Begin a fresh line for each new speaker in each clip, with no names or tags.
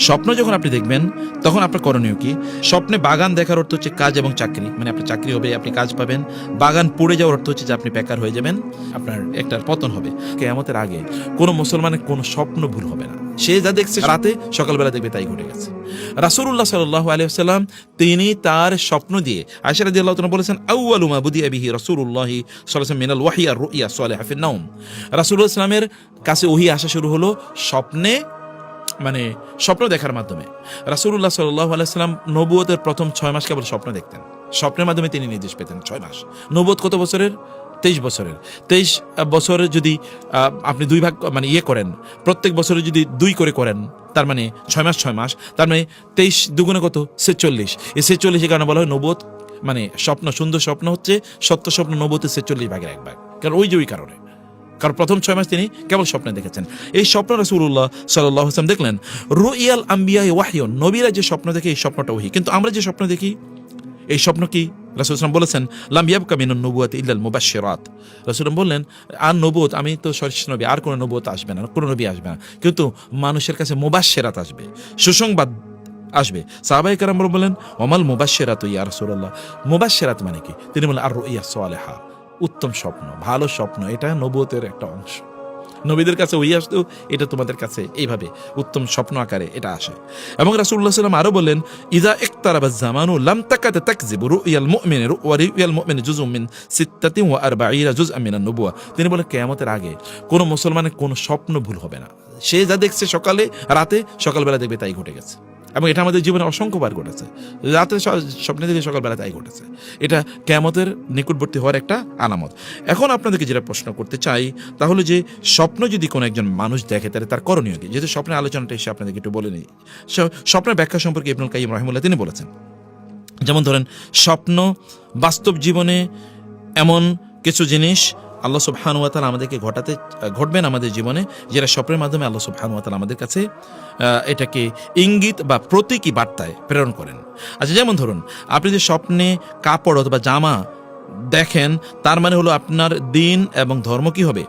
স্বপ্ন যখন আপনি দেখবেন তখন আপনার করণীয় কি? স্বপ্নে বাগান দেখার অর্থ হচ্ছে কাজ এবং চাকরি, মানে আপনার চাকরি হবে, আপনি কাজ পাবেন। বাগান পড়ে যাওয়ার অর্থ হচ্ছে যে আপনি বেকার হয়ে যাবেন, আপনার একটা পতন হবে। কিয়ামতের আগে কোনো মুসলমানের কোনো স্বপ্ন ভুল হবে না। সে যা দেখছে রাতে সকালবেলা দেখবে তাই ঘটে গেছে। রাসূলুল্লাহ সাল্লাল্লাহু আলাইহি ওয়াসাল্লাম তিনি তার স্বপ্ন দিয়ে, আয়েশা রাদিয়াল্লাহু তাআলা বলেছেন, আউয়ালু মা বুদিআ বিহি রাসূলুল্লাহ সাল্লাল্লাহু আলাইহি ওয়াসাল্লাম মিনাল ওয়াহয়ি আর রুইয়া সালিহা ফিন নাওম। রাসূলুল্লাহ সাল্লাল্লাহু আলাইহি ওয়াসাল্লামের কাছে ওহী আসা শুরু হলো স্বপ্নে, মানে স্বপ্ন দেখার মাধ্যমে। রাসূলুল্লাহ সাল্লাল্লাহু আলাইহি ওয়াসাল্লাম নবুয়তের প্রথম 6 মাস কেবল স্বপ্ন দেখতেন। স্বপ্নের মাধ্যমে তিনি নির্দেশ পেতেন 6 মাস। নবুয়ত কত বছরের? 23 বছরের। 23 বছরে যদি আপনি 2 ভাগ মানে করেন, প্রত্যেক বছরে যদি 2 করে করেন, তার মানে 6 মাস 6 মাস, তার মানে 23 দুগুণে কত? 46। এই 46 কারণে বলা হয় নবুয়ত, মানে স্বপ্ন, সুন্দর স্বপ্ন হচ্ছে সত্য স্বপ্ন নবুয়তের 46 ভাগের 1 ভাগ। কারণ ওই কারণে, কারণ প্রথম 6 মাস তিনি কেবল স্বপ্নে দেখেছেন। এই স্বপ্ন রাসূলুল্লাহ সাল্লাল্লাহু আলাইহি ওয়াসাল্লাম দেখলেন। রুইয়াল আম্বিয়া ওয়াহয়ুন, নবীরা যে স্বপ্ন দেখে এই স্বপ্নটা ওহী। কিন্তু আমরা যে স্বপ্ন দেখি এই স্বপ্ন কি? রাসূল সাল্লাল্লাহু বলেছেন, লাম ইয়াবকা মিনান নবুওয়াতি ইল্লাল মুবাশশিরাত। রাসূল বললেন, আর নবুয়ত, আমি তো শেষ নবী, আর কোনো নবুয়ত আসবে না, কোনো নবী আসবে না, কিন্তু মানুষের কাছে মুবাশশিরাত আসবে, সুসংবাদ আসবে। সাহাবায়ে কেরাম বললেন, ওমাল মুবাশশিরাতু ইয়া রাসূলুল্লাহ, মুবাশশিরাত মানে কি? তিনি বললেন, আর রুইয়া সালিহা, উত্তম স্বপ্ন, ভালো স্বপ্ন, এটা নবুয়তের একটা অংশ। নবীদের কাছে ওই আসতো, এটা তোমাদের কাছে এইভাবে উত্তম স্বপ্ন আকারে এটা আসে। এবং রাসূলুল্লাহ সাল্লাল্লাহু আলাইহি ওয়াসাল্লাম আরো বললেন, ইযা ইকতারাবাজ জামানু লাম তাকাত তাকযিবু রুইয়াল মুমিনি ওয়া রুইয়াল মুমিনি জুজউম মিন 46 জুজআম মিনান নবুওয়া। তিনি বলেন কিয়ামতের আগে কোন মুসলমানের কোন স্বপ্ন ভুল হবে না। সে যা দেখছে সকালে, রাতে সকালবেলা দেখবে তাই ঘটে গেছে। এবং এটা আমাদের জীবনে অসংখ্যবার ঘটেছে। রাতে স্বপ্নে দেখে সকালবেলা তাই ঘটেছে। এটা কিয়ামতের নিকটবর্তী হওয়ার একটা আলামত। এখন আপনাদেরকে যেটা প্রশ্ন করতে চাই, তাহলে যে স্বপ্ন যদি কোনো একজন মানুষ দেখে, তাহলে তার করণীয় কি? যেহেতু স্বপ্নের আলোচনাটা এসে আপনাদেরকে একটু বলে নিই। স্বপ্নের ব্যাখ্যা সম্পর্কে ইবনুল কাইয়িম রাহিমাহুল্লাহ তিনি বলেছেন, যেমন ধরেন স্বপ্ন বাস্তব জীবনে এমন কিছু জিনিস আল্লাহ সুবহানাহু ওয়া তাআলা আমাদেরকে ঘটবেন আমাদের জীবনে, যেটা স্বপ্নের মাধ্যমে আল্লাহ সুবহানাহু ওয়া তাআলা আমাদের কাছে এটাকে ইঙ্গিত বা প্রতীকী বার্তায় প্রেরণ করেন। আচ্ছা, যেমন ধরুন আপনি যে স্বপ্নে কাপড় অথবা জামা দেখেন, তার মানে হলো আপনার দিন এবং ধর্ম কি হবে?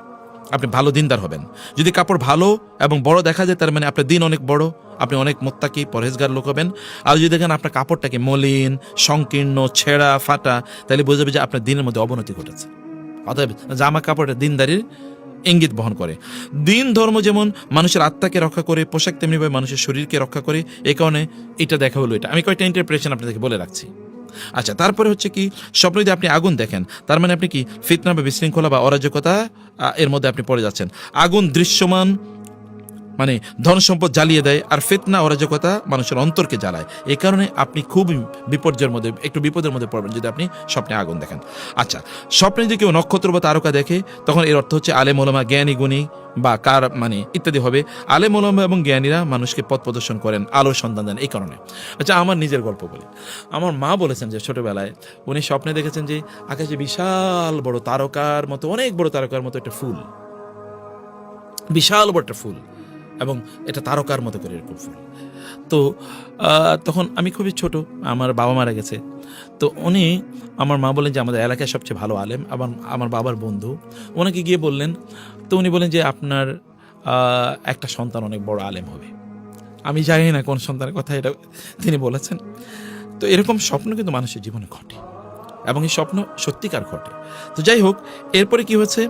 আপনি ভালো দিনদার হবেন। যদি কাপড় ভালো এবং বড় দেখা যায়, তার মানে আপনার দিন অনেক বড়, আপনি অনেক মুত্তাকি পরহেজগার লোক হবেন। আর যদি দেখেন আপনার কাপড়টাকে মলিন, সংকীর্ণ, ছেঁড়া ফাটা, তাহলে বোঝাবে যে আপনার দিনের মধ্যে অবনতি ঘটেছে। অতএব জামা কাপড়ের দিনদারির ইঙ্গিত বহন করে। দিন ধর্ম যেমন মানুষের আত্মাকে রক্ষা করে, পোশাক তেমনিভাবে মানুষের শরীরকে রক্ষা করে। এই কারণে এটা দেখা হলো। এটা আমি কয়েকটা ইন্টারপ্রিটেশন আপনাদেরকে বলে রাখছি। আচ্ছা, তারপরে হচ্ছে কি, স্বপ্ন যদি আপনি আগুন দেখেন, তার মানে আপনি কি ফিতনা বা বিশৃঙ্খলা বা অরাজকতা এর মধ্যে আপনি পড়ে যাচ্ছেন। আগুন দৃশ্যমান, মানে ধন সম্পদ জ্বালিয়ে দেয়, আর ফিতনা অরাজকতা মানুষের অন্তরকে জ্বালায়। এই কারণে আপনি খুব বিপর্যয়ের মধ্যে, একটু বিপদের মধ্যে পড়বেন যদি আপনি স্বপ্নে আগুন দেখেন। আচ্ছা, স্বপ্নে যদি কেউ নক্ষত্র বা তারকা দেখে, তখন এর অর্থ হচ্ছে আলেম ওলামা, জ্ঞানী গুণী বা কার মানে ইত্যাদি হবে। আলেম ওলামা এবং জ্ঞানীরা মানুষকে পথ প্রদর্শন করেন, আলোর সন্ধান দেন, এই কারণে। আচ্ছা, আমার নিজের গল্প বলি। আমার মা বলেছেন যে ছোটবেলায় উনি স্বপ্নে দেখেছেন যে আকাশে বিশাল বড় তারকার মতো, অনেক বড় তারকার মতো একটা ফুল, বিশাল বড় একটা ফুল, এবং এটা তারকার মতো করে এরকম ফুল। তো তখন আমি খুবই ছোট, আমার বাবা মারা গেছে। তো উনি, আমার মা বলেন যে আমাদের এলাকায় সবচেয়ে ভালো আলেম, আমার বাবার বন্ধু, ওনাকে গিয়ে বললেন। তো উনি বলেন যে আপনার একটা সন্তান অনেক বড় আলেম হবে। আমি জানি না কোন সন্তানের কথা এটা তিনি বলেছেন। তো এরকম স্বপ্ন কিন্তু মানুষের জীবনে ঘটে, এবং এই স্বপ্ন সত্যিকার ঘটে। তো যাই হোক, এরপরে কি হচ্ছে,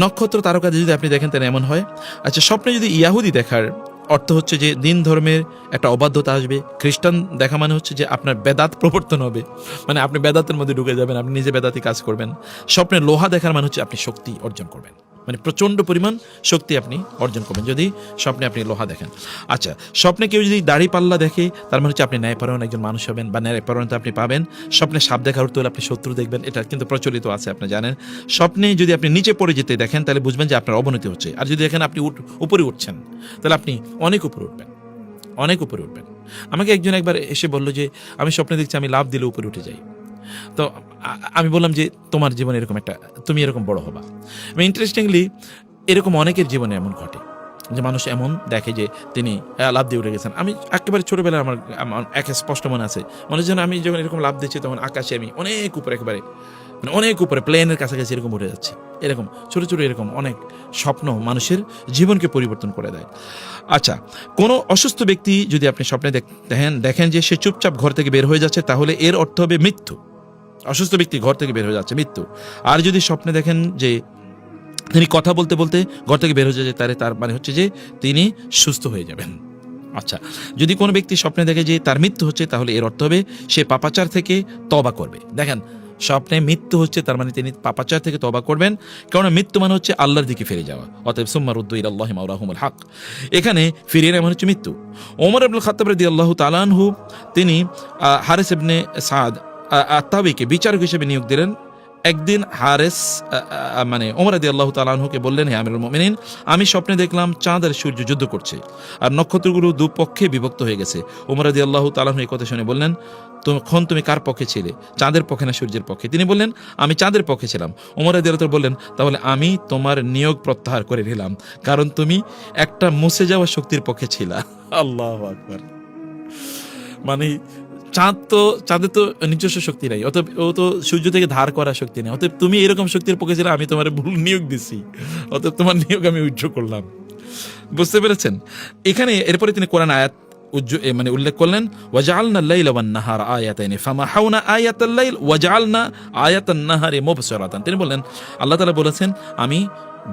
নক্ষত্র তারকা যদি আপনি দেখেন তাহলে এমন হয়। আচ্ছা, স্বপ্নে যদি ইয়াহুদি দেখার অর্থ হচ্ছে যে দিন ধর্মের একটা অবাধ্যতা আসবে। খ্রিস্টান দেখা মানে হচ্ছে যে আপনার বেদাত প্রবর্তন হবে, মানে আপনি বেদাতের মধ্যে ঢুকে যাবেন, আপনি নিজে বেদাতি কাজ করবেন। স্বপ্নে লোহা দেখার মানে হচ্ছে আপনি শক্তি অর্জন করবেন, মানে প্রচণ্ড পরিমাণ শক্তি আপনি অর্জন করবেন যদি স্বপ্নে আপনি লোহা দেখেন। আচ্ছা, স্বপ্নে কেউ যদি দাড়ি পাল্লা দেখে, তার মানে হচ্ছে আপনি ন্যায়পরায়ণ একজন মানুষ হবেন বা ন্যায়পরায়ণতা আপনি পাবেন। স্বপ্নে সাপ দেখার অর্থ হলে আপনি শত্রু দেখবেন, এটা কিন্তু প্রচলিত আছে, আপনি জানেন। স্বপ্নে যদি আপনি নিচে পড়ে যেতে দেখেন, তাহলে বুঝবেন যে আপনার অবনতি হচ্ছে। আর যদি দেখেন আপনি উপরে উঠছেন, তাহলে আপনি অনেক উপরে উঠবেন, অনেক উপরে উঠবেন। আমাকে একজন একবার এসে বললো যে আমি স্বপ্নে দেখছি আমি লাফ দিলে উপরে উঠে যাই। তো আমি বললাম যে তোমার জীবনে এরকম একটা, তুমি এরকম বড় হবা। ইন্টারেস্টিংলি এরকম অনেকের জীবনে এমন ঘটে যে মানুষ এমন দেখে যে তিনি লাফ দিয়ে উঠে গেছেন। আমি একেবারে ছোটবেলায় আমার একে স্পষ্ট মনে আছে, মনে যেন আমি যখন এরকম লাফ দিচ্ছি তখন আকাশে আমি অনেক উপরে একেবারে মানে অনেক উপরে, প্লেনের কাছাকাছি এরকম উঠে যাচ্ছে। এরকম ছোট ছোট এরকম অনেক স্বপ্ন মানুষের জীবনকে পরিবর্তন করে দেয়। আচ্ছা, কোনো অসুস্থ ব্যক্তি যদি আপনি স্বপ্নে দেখেন যে সে চুপচাপ ঘর থেকে বের হয়ে যাচ্ছে, তাহলে এর অর্থ হবে মৃত্যু। অসুস্থ ব্যক্তি ঘর থেকে বের হয়ে যাচ্ছে, মৃত্যু। আর যদি স্বপ্নে দেখেন যে তিনি কথা বলতে বলতে ঘর থেকে বের হয়ে যাচ্ছে, তার মানে হচ্ছে যে তিনি সুস্থ হয়ে যাবেন। আচ্ছা, যদি কোনো ব্যক্তি স্বপ্নে দেখে যে তার মৃত্যু হচ্ছে, তাহলে এর অর্থ হবে সে পাপাচার থেকে তওবা করবে। দেখেন, স্বপ্নে মৃত্যু হচ্ছে তার মানে তিনি পাপাচার থেকে তওবা করবেন, কারণ মৃত্যু মানে হচ্ছে আল্লাহর দিকে ফিরে যাওয়া। অতএব সুম্মা রুদ্দু ইলাল্লাহি মাওলাহুমুল হক, এখানে ফিরিয়ে নেওয়া মানে হচ্ছে মৃত্যু। ওমর ইবনুল খাত্তাব রাদিয়াল্লাহু তাআলা আনহু তিনি হারিস ইবনে সাদ আত-তাবিকে বিচারক হিসেবে নিয়োগ দিলেন। একদিন হারেস মানে ওমর রাদিয়াল্লাহু তাআলা আনহুকে বললেন, হে আমিরুল মুমিনিন, আমি স্বপ্নে দেখলাম চাঁদ আর সূর্য যুদ্ধ করছে আর নক্ষত্রগুলো দুপক্ষে বিভক্ত হয়ে গেছে। ওমর রাদিয়াল্লাহু তাআলা আনহু এই কথা শুনে বললেন, তুমি কার পক্ষে ছিলে, চাঁদের পক্ষে না সূর্যের পক্ষে? তিনি বললেন, আমি চাঁদের পক্ষে ছিলাম। ওমর রাদিয়াল্লাহু তাআলা বললেন, তাহলে আমি তোমার নিয়োগ প্রত্যাহার করে নিলাম, কারণ তুমি একটা মুছে যাওয়া শক্তির পক্ষে ছিলা। আল্লাহু আকবার। মানে চাঁদের তো নিজস্ব শক্তি নাই, অতএব ও তো সূর্য থেকে ধার করা শক্তি নেই। অতএব তুমি এরকম শক্তির পক্ষে ছিলে, আমি তোমার ভুল নিয়োগ দিছি, অতএব তোমার নিয়োগ আমি উজ্জ্ব করলাম। বুঝতে পেরেছেন? এখানে এরপরে তিনি কোরআন আয়াত মানে উল্লেখ করলেন, ওয়াজআলনা আল-লাইলা ওয়ান-নাহারা আয়াতাইন ফামাহাউনা আয়াতাল লাইল ওয়াজআলনা আয়াতান নাহারি মুবসিরাতান। তিনি বললেন, আল্লাহ তাআলা বলেছেন, আমি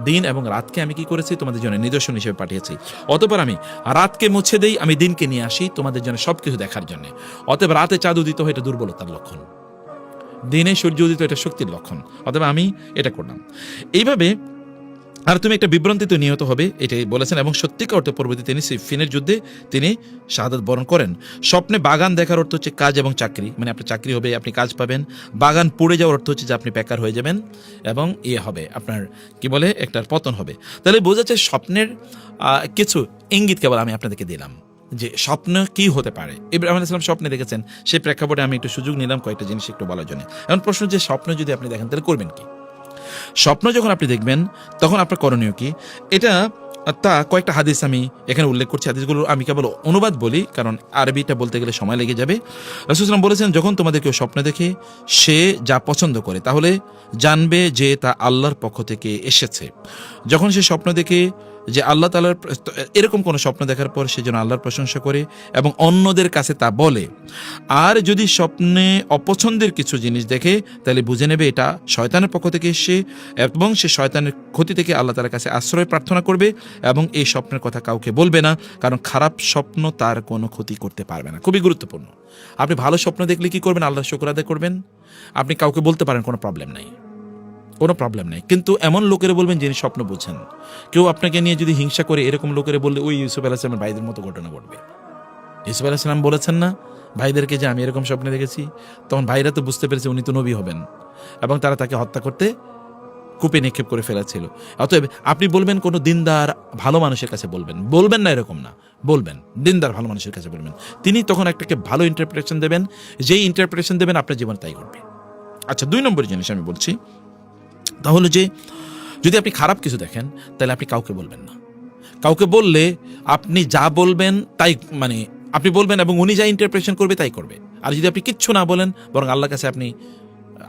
দিন এবং রাতকে আমি কি করেছি, তোমাদের জন্য নিদর্শন হিসেবে পাঠিয়েছি। অতঃপর আমি রাতকে মুছে দেই, আমি দিনকে নিয়ে আসি তোমাদের জন্য সবকিছু দেখার জন্য। অতএব রাতে চাঁদ উদিত হয়, এটা দুর্বলতার লক্ষণ, দিনে সূর্য উদিত এটা শক্তির লক্ষণ। অতএব আমি এটা করলাম এইভাবে। আর তুমি একটা বিভ্রান্তিতে নিহত হবে, এটাই বলেছেন। এবং সত্যিকার অর্থে পরবর্তী তিনি সিফিনের যুদ্ধে তিনি শাহাদাত বরণ করেন। স্বপ্নে বাগান দেখার অর্থ হচ্ছে কাজ এবং চাকরি, মানে আপনার চাকরি হবে, আপনি কাজ পাবেন। বাগান পড়ে যাওয়ার অর্থ হচ্ছে যে আপনি বেকার হয়ে যাবেন এবং হবে আপনার কি বলে একটা পতন হবে। তাহলে বোঝা যাচ্ছে স্বপ্নের কিছু ইঙ্গিত কেবল আমি আপনাদেরকে দিলাম যে স্বপ্ন কি হতে পারে। ইব্রাহিম আলাইহিস সালাম স্বপ্নে দেখেছেন, সেই প্রেক্ষাপটে আমি একটু সুযোগ নিলাম কয়েকটা জিনিস একটু বলার জন্য। এখন প্রশ্ন যে স্বপ্ন যদি আপনি দেখেন তাহলে করবেন কি? স্বপ্ন যখন আপনি দেখবেন তখন আপনার করণীয় কি, এটা তা কয়েকটা হাদিস আমি এখানে উল্লেখ করছি। হাদিসগুলো আমি কেবল অনুবাদ বলি, কারণ আরবিটা বলতে গেলে সময় লেগে যাবে। রাসূল সাল্লাল্লাহু আলাইহি ওয়াসাল্লাম বলেছেন, যখন তোমাদের কেউ স্বপ্ন দেখে সে যা পছন্দ করে, তাহলে জানবে যে তা আল্লাহর পক্ষ থেকে এসেছে। যখন সে স্বপ্ন দেখে যে আল্লাহ তাআলার এরকম কোনো স্বপ্ন দেখার পর সে যেন আল্লাহর প্রশংসা করে এবং অন্যদের কাছে তা বলে। আর যদি স্বপ্নে অপছন্দের কিছু জিনিস দেখে, তাহলে বুঝে নেবে এটা শয়তানের পক্ষ থেকে এসে, এবং সে শয়তানের ক্ষতি থেকে আল্লাহ তাআলার কাছে আশ্রয় প্রার্থনা করবে এবং এই স্বপ্নের কথা কাউকে বলবে না, কারণ খারাপ স্বপ্ন তার কোনো ক্ষতি করতে পারবে না। খুবই গুরুত্বপূর্ণ। আপনি ভালো স্বপ্ন দেখলে কি করবেন? আল্লাহর শুকর আদায় করবেন। আপনি কাউকে বলতে পারেন, কোনো প্রবলেম নাই, কোনো প্রবলেম নেই। কিন্তু এমন লোকেরা বলবেন যিনি স্বপ্ন বুঝেন। কেউ আপনাকে নিয়ে যদি হিংসা করে, এরকম লোকেরা বললে ওই ইউসুফ আলাইহিস সালামের ভাইদের মতো ঘটনা ঘটবে। ইউসুফ আলাইহিস সালাম বলেছেন না ভাইদেরকে যে আমি এরকম স্বপ্নে দেখেছি, তখন ভাইরা তো বুঝতে পেরেছে উনি তো নবী হবেন এবং তারা তাকে হত্যা করতে কূপে নিক্ষেপ করে ফেলেছিল। অতএব আপনি বলবেন কোনো দিনদার ভালো মানুষের কাছে বলবেন না এরকম না, বলবেন দিনদার ভালো মানুষের কাছে বলবেন। তিনি তখন একটাকে ভালো ইন্টারপ্রিটেশন দেবেন, যেই ইন্টারপ্রিটেশন দেবেন আপনার জীবনে তাই ঘটবে। আচ্ছা, 2 নম্বর জিনিস আমি বলছি, তাহলে যে যদি আপনি খারাপ কিছু দেখেন তাহলে আপনি কাউকে বলবেন না। কাউকে বললে আপনি যা বলবেন তাই, মানে আপনি বলবেন এবং উনি যা ইন্টারপ্রিটেশন করবে তাই করবে। আর যদি আপনি কিচ্ছু না বলেন, বরং আল্লাহর কাছে আপনি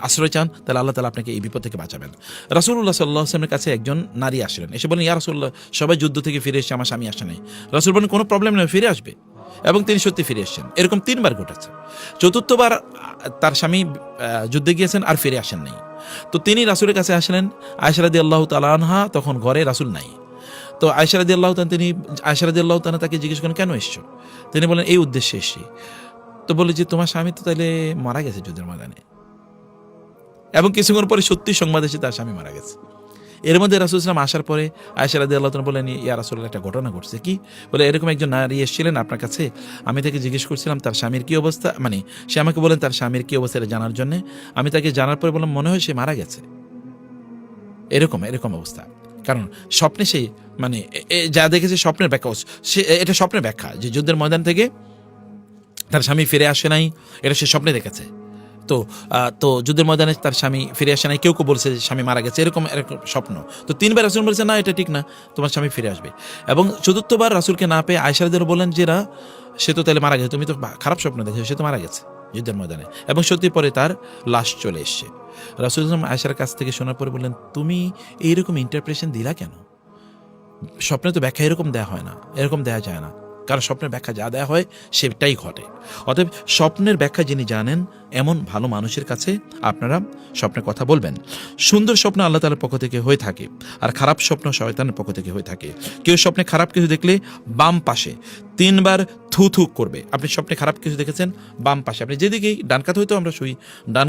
আশ্রয় চান, তাহলে আল্লাহ তাআলা আপনাকে এই বিপদ থেকে বাঁচাবেন। রাসূলুল্লাহ সাল্লাল্লাহু আলাইহি ওয়াসাল্লামের কাছে একজন নারী আসলেন, এসে বলেন, ইয়া রাসূলুল্লাহ, সবাই যুদ্ধ থেকে ফিরে এসেছে, আমার স্বামী আসে নাই। রাসূল বলেন, কোনো প্রবলেম নেই, ফিরে আসবে। এবং তিনি সত্যি ফিরে এসেছেন। এরকম 3 বার ঘটেছে। চতুর্থবার তার স্বামী যুদ্ধে গিয়েছেন আর ফিরে আসেন নাই। তো তিনি রাসূলের কাছে আসলেন। আয়েশা রাদিয়াল্লাহু তাআলা আনহা তখন ঘরে, রাসূল নাই। তো আয়েশা রাদিয়াল্লাহু তাআলা তাকে জিজ্ঞেস করেন, কেন এসছো? তিনি বলেন, এই উদ্দেশ্যে এসেছি। তো বলে যে তোমার স্বামী তো তাহলে মারা গেছে যুদ্ধের ময়দানে। এবং কিছুক্ষণ পরে সত্যি সংবাদ এসে তার স্বামী মারা গেছে। এর মধ্যে রাসূল সাল্লাল্লাহু আলাইহি ওয়াসাল্লাম আসার পরে আয়েশা রাদিয়াল্লাহু তাআলা বলেন, ইয়া রাসূলুল্লাহ, একটা ঘটনা ঘটছে। কি? বলে, এরকম একজন নারী এসেছিলেন আপনার কাছে, আমি তাকে জিজ্ঞেস করছিলাম তার স্বামীর কি অবস্থা, মানে সে আমাকে বলেন তার স্বামীর কি অবস্থা এটা জানার জন্য। আমি তাকে জানার পরে বললাম, মনে হয় সে মারা গেছে। এরকম অবস্থা। কারণ স্বপ্নে সে মানে যা দেখেছে স্বপ্নের ব্যাখ্যা, সে এটা স্বপ্নের ব্যাখ্যা যে যুদ্ধের ময়দান থেকে তার স্বামী ফিরে আসে নাই, এটা সে স্বপ্নে দেখেছে। তো যুদ্ধের ময়দানে তার স্বামী ফিরে আসে নাই, কেউ বলছে যে স্বামী মারা গেছে, এরকম স্বপ্ন। তো 3 বার রাসূল বলেছে, না এটা ঠিক না, তোমার স্বামী ফিরে আসবে। এবং চতুর্থবার রাসূলকে না পেয়ে আয়েশা রাদিয়াল্লাহু বলেন, যে সে তো তাহলে মারা গেছে, তুমি তো খারাপ স্বপ্ন দেখেছো, সে তো মারা গেছে। যুদ্ধের ময়দানে, এবং সত্যি পরে তার লাশ চলে এসছে। রাসূলুল্লাহ আয়েশার কাছ থেকে শোনার পরে বললেন, তুমি এইরকম ইন্টারপ্রিটেশন দিলা কেন? স্বপ্নে তো ব্যাখ্যা এরকম দেওয়া হয় না, এরকম দেওয়া যায় না, কারণ স্বপ্নের ব্যাখ্যা যা দেওয়া হয় সেটাই ঘটে। অতএব স্বপ্নের ব্যাখ্যা যিনি জানেন এমন ভালো মানুষের কাছে আপনারা স্বপ্নের কথা বলবেন। সুন্দর স্বপ্ন আল্লাহ তাআলার পক্ষ থেকে হয়ে থাকে, আর খারাপ স্বপ্ন শয়তানের পক্ষ থেকে হয়ে থাকে। কেউ স্বপ্নে খারাপ কিছু দেখলে বাম পাশে 3 বার থু থু করবে। আপনি স্বপ্নে খারাপ কিছু দেখেছেন, বাম পাশে, আপনি যেদিকেই ডান কাত হয়তো আমরা শুই, ডান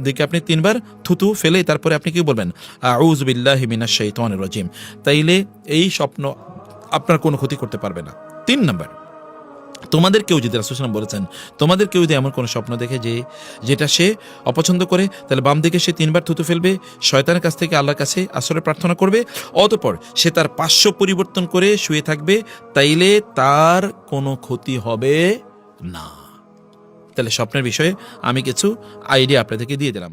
দিকে আপনি 3 বার থুতু ফেলে তারপরে আপনি কি বলবেন, আউযু বিল্লাহি মিনাশ শাইতানির রাজিম। তাইলে এই স্বপ্ন আপনার কোনো ক্ষতি করতে পারবে না। 3 নাম্বার, তোমাদের কেউ যদি, রাসূল সাল্লাল্লাহু আলাইহি ওয়াসাল্লাম বলেছেন, তোমাদের কেউ যদি এমন কোনো স্বপ্ন দেখে যেটা সে অপছন্দ করে, তাহলে বাম দিকে সে 3 বার থুতু ফেলবে, শয়তানের কাছ থেকে আল্লাহর কাছে আশ্রয় প্রার্থনা করবে, অতঃপর সে তার পার্শ্ব পরিবর্তন করে শুয়ে থাকবে, তাইলে তার কোনো ক্ষতি হবে না। তাহলে স্বপ্নের বিষয়ে আমি কিছু আইডিয়া আপনাদেরকে দিয়ে দিলাম।